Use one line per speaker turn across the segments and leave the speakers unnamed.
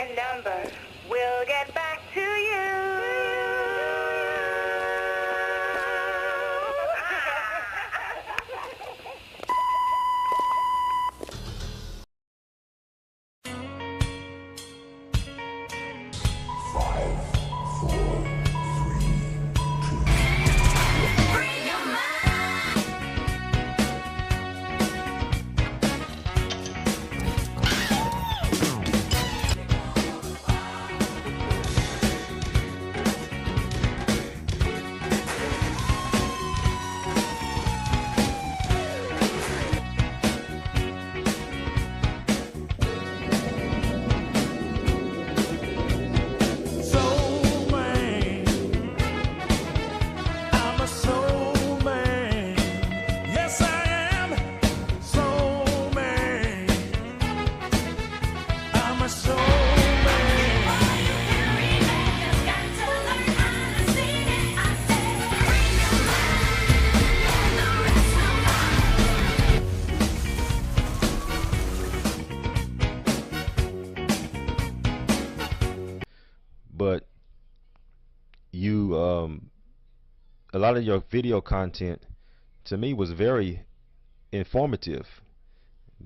my number. We'll get back to you.
But you a lot of your video content to me was very informative.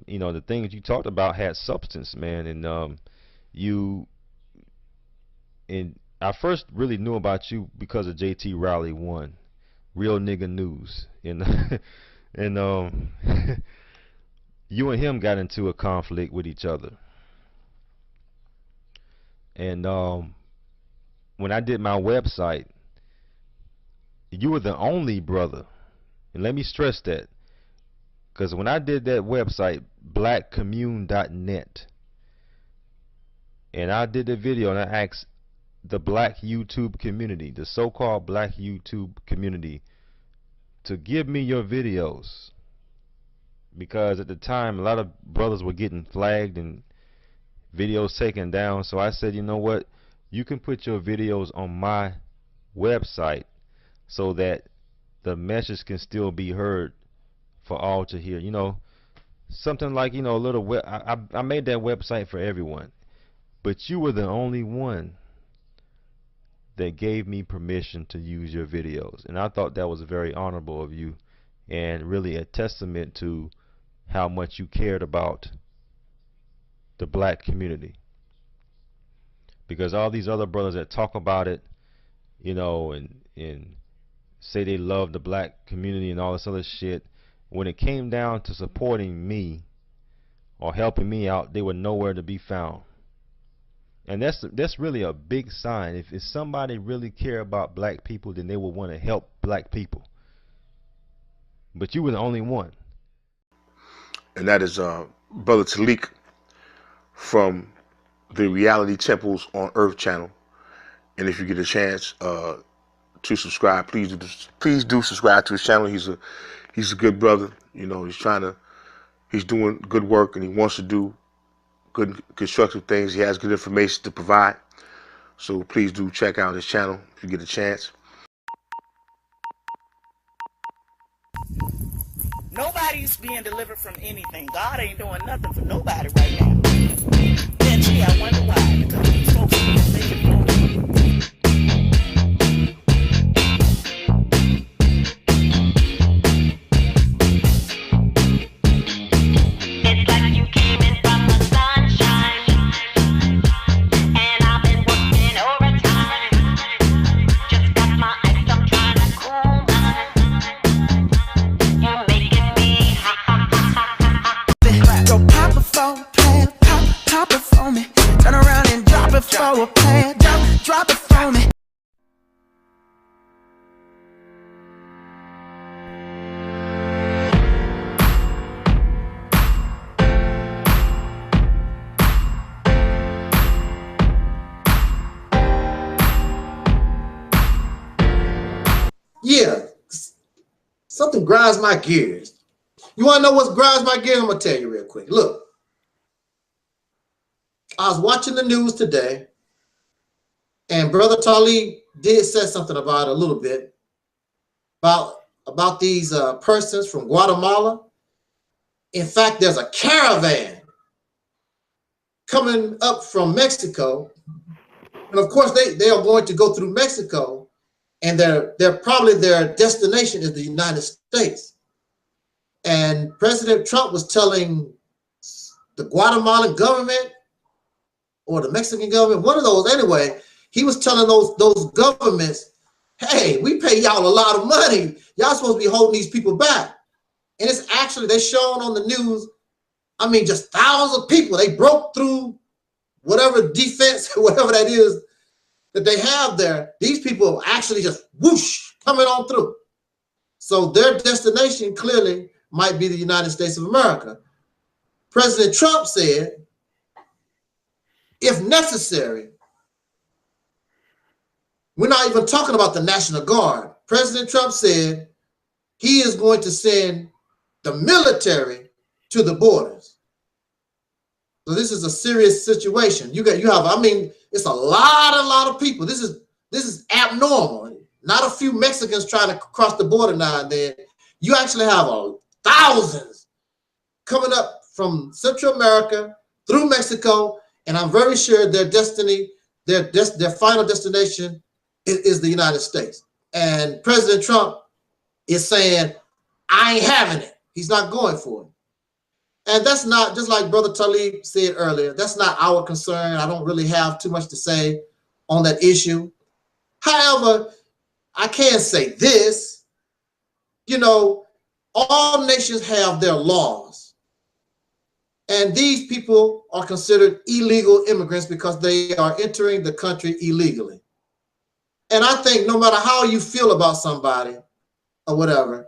You know, the things you talked about had substance, man. And I first really knew about you because of JT Riley 1, Real Nigga News, and and you and him got into a conflict with each other. And when I did my website, you were the only brother, and let me stress that, because when I did that website, blackcommune.net, and I did the video and I asked the black YouTube community, the so-called black YouTube community, to give me your videos, because at the time a lot of brothers were getting flagged and videos taken down. So I said, you know what, you can put your videos on my website so that the message can still be heard for all to hear. You know, something like, you know, a little I made that website for everyone, but you were the only one that gave me permission to use your videos, and I thought that was very honorable of you and really a testament to how much you cared about the black community. Because all these other brothers that talk about it, you know, and say they love the black community and all this other shit, when it came down to supporting me or helping me out, they were nowhere to be found. And that's really a big sign. If somebody really care about black people, then they will want to help black people. But you were the only one.
And that is Brother Taalik from the Reality Temples on Earth channel. And if you get a chance to subscribe, please do subscribe to his channel. He's a good brother. You know, he's doing good work, and he wants to do good constructive things. He has good information to provide. So please do check out his channel if you get a chance.
Nobody's being delivered from anything. God ain't doing nothing for nobody right now. And gee, I wonder why. Because these folks are being taken from.
Yeah, something grinds my gears. You want to know what grinds my gears? I'm going to tell you real quick. Look, I was watching the news today, and Brother Taalik did say something about it a little bit, about these persons from Guatemala. In fact, there's a caravan coming up from Mexico. And of course, they are going to go through Mexico, and they're probably their destination is the United States. And President Trump was telling the Guatemalan government or the Mexican government, one of those anyway, he was telling those governments, hey, we pay y'all a lot of money. Y'all supposed to be holding these people back. And it's actually, they're showing on the news, I mean, just thousands of people. They broke through whatever defense, whatever that is that they have there. These people actually just whoosh, coming on through. So their destination clearly might be the United States of America. President Trump said, if necessary, we're not even talking about the National Guard. President Trump said he is going to send the military to the borders. So this is a serious situation. You have, I mean, it's a lot of people. This is abnormal. Not a few Mexicans trying to cross the border now and then. You actually have thousands coming up from Central America through Mexico, and I'm very sure their destiny, their final destination is the United States. And President Trump is saying, I ain't having it. He's not going for it. And that's not, just like Brother Taalik said earlier, that's not our concern. I don't really have too much to say on that issue. However, I can say this, you know, all nations have their laws. And these people are considered illegal immigrants because they are entering the country illegally. And I think no matter how you feel about somebody or whatever,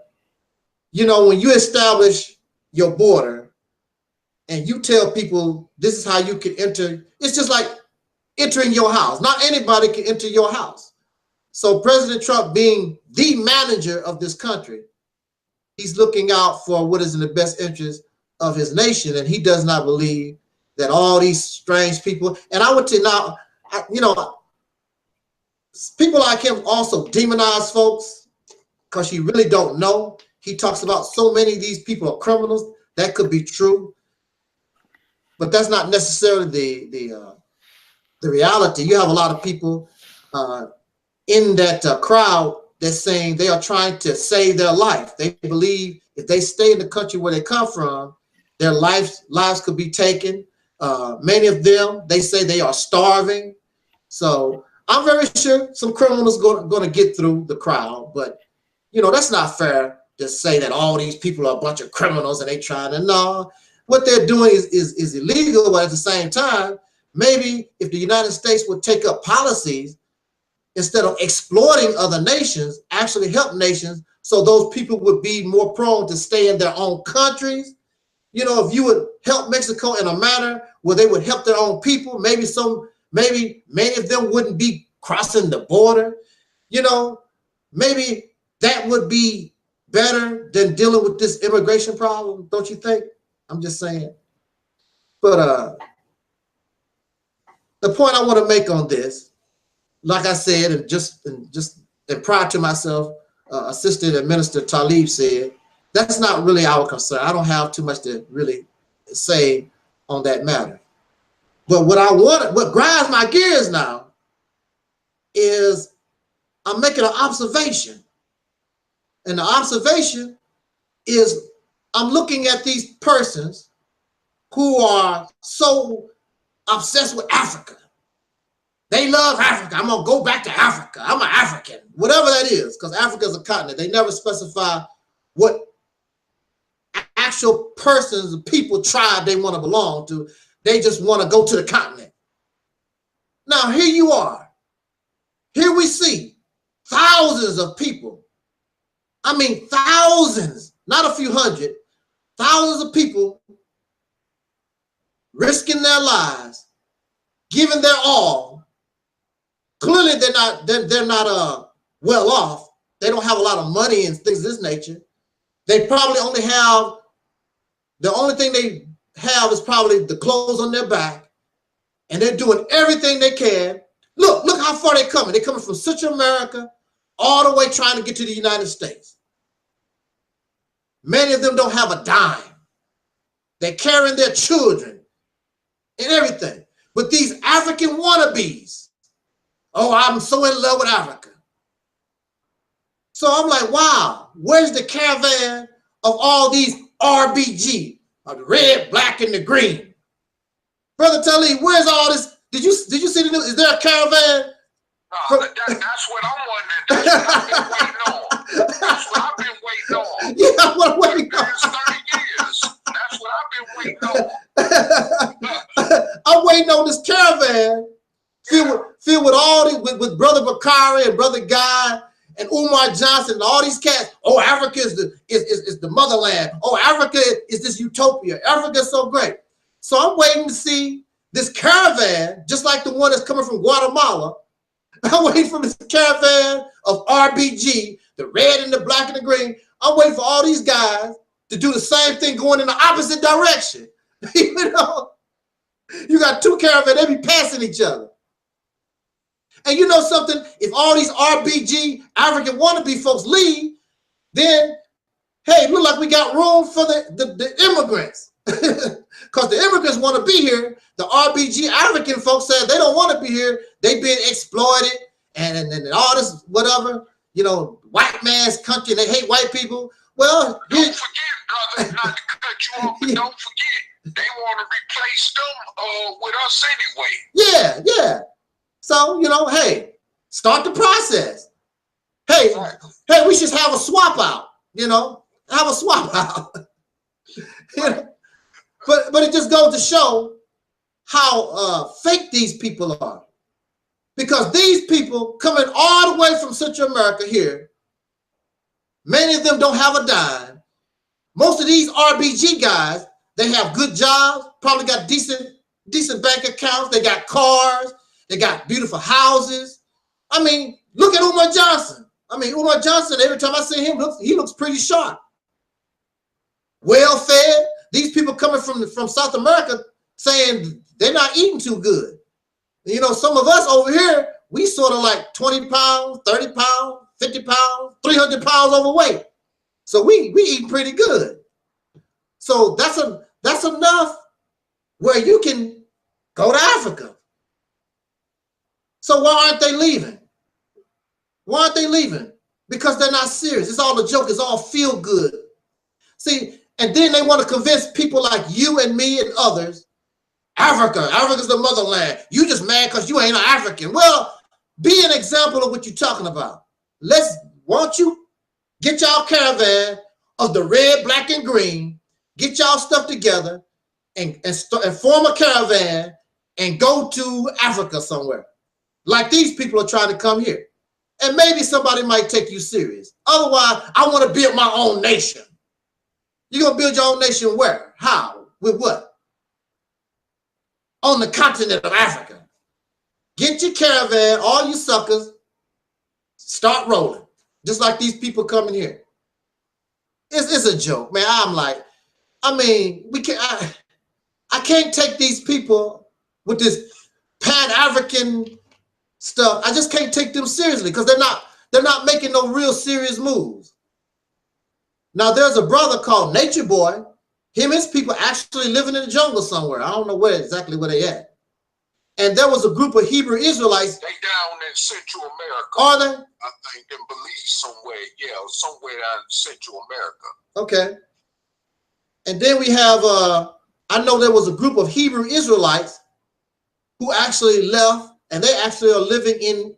you know, when you establish your border and you tell people this is how you can enter, it's just like entering your house. Not anybody can enter your house. So President Trump, being the manager of this country, he's looking out for what is in the best interest of his nation. And he does not believe that all these strange people, and I would say now, you know, people like him also demonize folks because you really don't know. He talks about so many of these people are criminals. That could be true, but that's not necessarily the reality. You have a lot of people in that crowd that's saying they are trying to save their life. They believe if they stay in the country where they come from, their lives could be taken. Many of them, they say they are starving. So I'm very sure some criminals going to get through the crowd, but you know, that's not fair to say that all these people are a bunch of criminals and they trying to, no, what they're doing is illegal, but at the same time, maybe if the United States would take up policies instead of exploiting other nations, actually help nations so those people would be more prone to stay in their own countries. You know, if you would help Mexico in a manner where they would help their own people, maybe many of them wouldn't be crossing the border. You know, maybe that would be better than dealing with this immigration problem, don't you think? I'm just saying. But the point I want to make on this, like I said, and prior to myself, Assistant Administrator Taalik said, that's not really our concern. I don't have too much to really say on that matter. But what grinds my gears now is I'm making an observation. And the observation is I'm looking at these persons who are so obsessed with Africa. They love Africa. I'm going to go back to Africa. I'm an African, whatever that is, because Africa is a continent. They never specify what actual persons, people, tribe they want to belong to. They just want to go to the continent. Now, here you are. Here we see thousands of people. I mean, thousands, not a few hundred, thousands of people risking their lives, giving their all. Clearly, they're not well off. They don't have a lot of money and things of this nature. They probably only have, the only thing they have is probably the clothes on their back, and they're doing everything they can. Look how far they're coming. They're coming from Central America all the way trying to get to the United States. Many of them don't have a dime. They're carrying their children. and everything. But these African wannabes, oh, I'm so in love with Africa. So I'm like, wow, where's the caravan of all these RBG, of the red, black, and the green? Brother Taalik, where's all this? Did you see the news? Is there a caravan?
That's what I'm wondering. That's what I've been waiting on. That's what I've been waiting on.
Yeah, I'm waiting
for the past 30 years. That's what I've been waiting on.
I'm waiting on this caravan filled with all these, with Brother Bakari and Brother Guy and Umar Johnson and all these cats. Oh, Africa is the motherland. Oh, Africa is this utopia. Africa is so great. So I'm waiting to see this caravan, just like the one that's coming from Guatemala. I'm waiting for this caravan of RBG, the red and the black and the green. I'm waiting for all these guys to do the same thing, going in the opposite direction. You know, you got two caravans, they be passing each other. And you know something? If all these RBG African wannabe folks leave, then hey, look like we got room for the immigrants. Because the immigrants want to be here. The RBG African folks said they don't want to be here. They've been exploited and all this whatever, you know, white man's country. They hate white people. Well,
don't forget, brother, not to cut you off, but don't forget, they want to replace them with us anyway.
Yeah. So, you know, hey, start the process. Hey, we should have a swap out, you know, have a swap out. You know? But it just goes to show how fake these people are. Because these people coming all the way from Central America here, many of them don't have a dime. Most of these RBG guys, they have good jobs, probably got decent bank accounts, they got cars, they got beautiful houses. I mean, look at Umar Johnson. Umar Johnson, every time I see him, he looks pretty sharp. Well fed. These people coming from South America saying they're not eating too good. You know, some of us over here, we sort of like 20 pounds, 30 pounds, 50 pounds, 300 pounds overweight. So we eat pretty good. So that's enough where you can go to Africa. So why aren't they leaving? Why aren't they leaving? Because they're not serious. It's all a joke. It's all feel good. See, and then they want to convince people like you and me and others, Africa's the motherland. You just mad because you ain't an African. Well, be an example of what you're talking about. Won't you get y'all caravan of the red, black, and green, get y'all stuff together and form a caravan and go to Africa somewhere. Like these people are trying to come here. And maybe somebody might take you serious. Otherwise, I want to build my own nation. You're going to build your own nation where? How? With what? On the continent of Africa. Get your caravan, all you suckers, start rolling. Just like these people coming here. It's a joke, man. I'm like, I can't take these people with this Pan-African stuff. I just can't take them seriously because they're not making no real serious moves. Now there's a brother called Nature Boy. Him and his people actually living in the jungle somewhere. I don't know exactly where they at. And there was a group of Hebrew Israelites.
They down in Central America.
Are they?
I think in Belize somewhere. Yeah, somewhere down in Central America.
Okay. And then we have, I know there was a group of Hebrew Israelites who actually left, and they actually are living in